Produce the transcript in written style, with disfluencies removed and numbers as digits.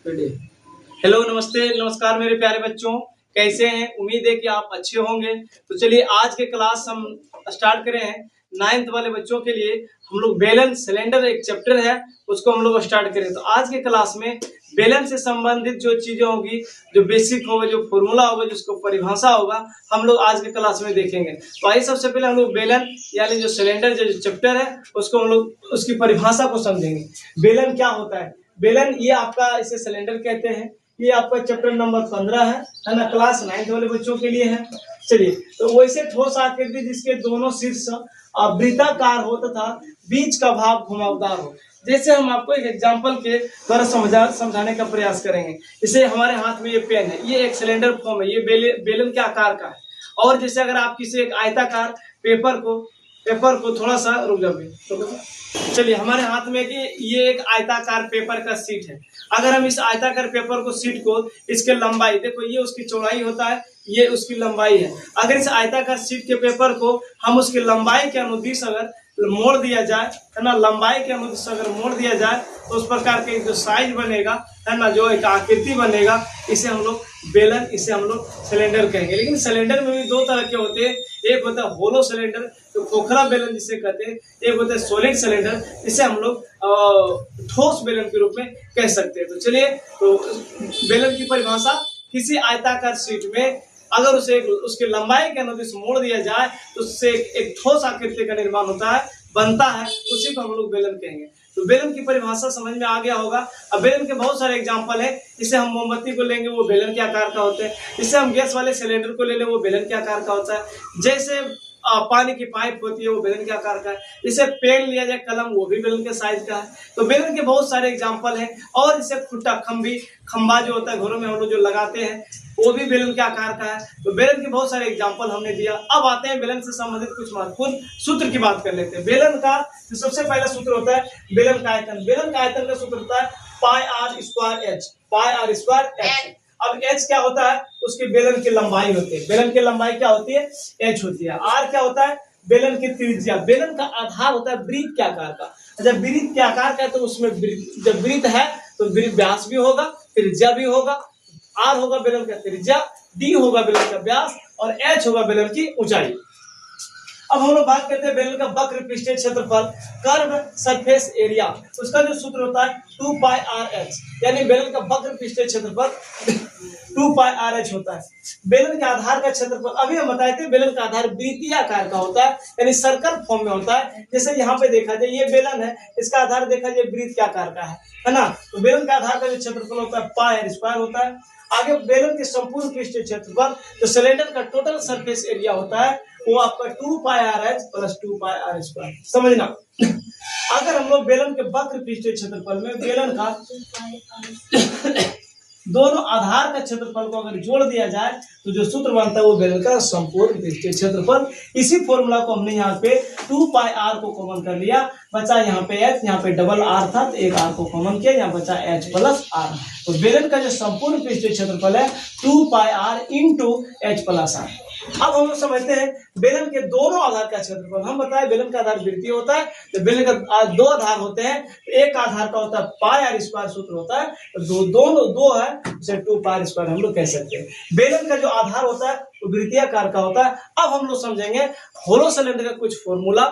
Hello, नमस्ते, नमस्कार मेरे प्यारे बच्चों। कैसे हैं? उम्मीद है कि आप अच्छे होंगे। तो चलिए आज के क्लास हम स्टार्ट करें हैं। 9th वाले बच्चों के लिए हम लोग बेलन सिलेंडर एक चैप्टर है, उसको हम लोग स्टार्ट करें। तो आज के क्लास में बेलन से संबंधित जो चीजें होगी, जो बेसिक होगा, जो फॉर्मूला होगा, जिसको परिभाषा होगा, हम लोग आज के क्लास में देखेंगे। तो आइए सबसे पहले हम लोग बेलन यानी जो सिलेंडर जो चैप्टर है उसको हम लोग उसकी परिभाषा को समझेंगे। बेलन क्या होता है? बेलन ये आपका इसे सिलेंडर कहते हैं। ये आपका चैप्टर नंबर 15 है ना, क्लास 9th वाले बच्चों के लिए है। चलिए, तो वैसे ठोस आकृति जिसके दोनों शीर्ष वृत्ताकार हो तथा बीच का भाग घुमावदार हो। जैसे हम आपको एक एग्जांपल के द्वारा समझाने का प्रयास करेंगे। जैसे हमारे हाथ में ये पेन है, ये एक सिलेंडर फॉर्म है, ये बेलन के आकार का है। और जैसे अगर आप किसी एक आयताकार पेपर को थोड़ा सा रुक जाओ। चलिए, हमारे हाथ में कि ये एक आयताकार पेपर का शीट है। अगर हम इस आयताकार पेपर को शीट को इसके लंबाई देखो, ये उसकी चौड़ाई होता है, ये उसकी लंबाई है। अगर इस आयताकार शीट के पेपर को हम उसकी लंबाई के अनुदिश अगर मोड़ दिया जाए, है ना, लंबाई के अनुदिश अगर मोड़ दिया जाए तो उस प्रकार के जो साइज बनेगा, है ना, जो एक आकृति बनेगा, इसे हम लोग बेलन, इसे हम लोग सिलेंडर कहेंगे। लेकिन सिलेंडर में भी दो तरह के होते हैं। एक होता है होलो सिलेंडर, तो खोखला बेलन जिसे कहते हैं। एक होता है सॉलिड सिलेंडर, जिसे हम लोग ठोस बेलन के रूप में कह सकते हैं। तो चलिए, तो बेलन की परिभाषा, किसी आयताकार शीट में अगर उसे उसकी लंबाई के अनुदिश मोड़ दिया जाए तो उससे एक ठोस आकृति का निर्माण होता है, बनता है, उसी को हम लोग बेलन कहेंगे। तो बेलन की परिभाषा समझ में आ गया होगा। अब बेलन के बहुत सारे एग्जांपल है। इसे हम मोमबत्ती को लेंगे, वो बेलन के आकार का होता है। इसे हम गैस वाले सिलेंडर को ले लें, वो बेलन के आकार का होता है। जैसे पानी की पाइप होती है, वो बेलन के आकार का है। इसे पेन लिया जाए, कलम, वो भी बेलन के साइज का है। तो बेलन के बहुत सारे एग्जांपल हैं। और इसे खुट्टा, खंबा जो होता है घरों में हम लोग जो लगाते हैं, वो भी बेलन के आकार का है। तो बेलन के बहुत सारे एग्जांपल हमने दिया। अब आते हैं बेलन से संबंधित कुछ महत्वपूर्ण सूत्र की बात कर लेते हैं। बेलन का जो सबसे पहला सूत्र होता है बेलन का आयतन। बेलन का आयतन का सूत्र होता है pi R square H, pi R square H. अब एच क्या होता है? उसकी बेलन की लंबाई होती है। बेलन की लंबाई क्या होती है? एच होती है। आर क्या होता है? बेलन की त्रिज्या। बेलन का आधार होता है वृत्त के आकार का। जब वृत्त के आकार का है तो उसमें जब वृत्त है तो वृत्त व्यास भी होगा, त्रिज्या भी होगा। आर होगा बेलन का त्रिज्या, डी होगा बेलन का व्यास, और एच होगा बेलन की ऊंचाई। अब हम लोग बात करते हैं बेलन का वक्र पृष्ठीय क्षेत्रफल, कर्व सरफेस एरिया। उसका जो सूत्र होता है 2 पाई आर एच, यानी बेलन का वक्र पृष्ठीय क्षेत्रफल 2 पाई आर एच होता है। बेलन के आधार का क्षेत्रफल, अभी हम बताए थे, बेलन का आधार वृत्तीय आकार का होता है, यानी सर्कल फॉर्म में होता है। जैसे यहाँ पे देखा जाए, ये बेलन है, इसका आधार देखा जाए वृत्त के आकार का है ना। तो बेलन का आधार का जो क्षेत्रफल होता है पाई आर स्क्वायर होता है। आगे बेलन के संपूर्ण पृष्ठीय क्षेत्रफल, जो सिलेंडर का टोटल सरफेस एरिया होता है, वो आपका 2 pi R H plus 2 pi R square. समझना। अगर हम लोग बेलन के वक्र पृष्ठीय क्षेत्रफल में बेलन का दोनों आधार का क्षेत्रफल को अगर जोड़ दिया जाए तो जो सूत्र बनता है वो बेलन का संपूर्ण पृष्ठीय क्षेत्रफल। इसी फॉर्मूला को हमने यहाँ पे 2 पाई आर को कॉमन कर लिया, बचा यहाँ पे एच, यहाँ पे डबल आर था तो एक आर को कॉमन किया, यहाँ बचा एच प्लस आर। तो बेलन का जो संपूर्ण पृष्ठीय क्षेत्रफल है 2 pi R into H plus R. अब हम लोग समझते हैं बेलन के दोनों आधार का क्षेत्रफल। हम बताए बेलन का आधार वृत्तीय होता है, तो बेलन का दो आधार होते हैं। एक आधार का होता है पाई आर स्क्वायर सूत्र होता है, तो दोनों दो है, उसे 2 पाई आर स्क्वायर हम लोग कह सकते हैं। बेलन का जो आधार होता है वो वृत्तीय आकार का होता है। अब हम लोग समझेंगे होलो सिलेंडर का कुछ फॉर्मूला,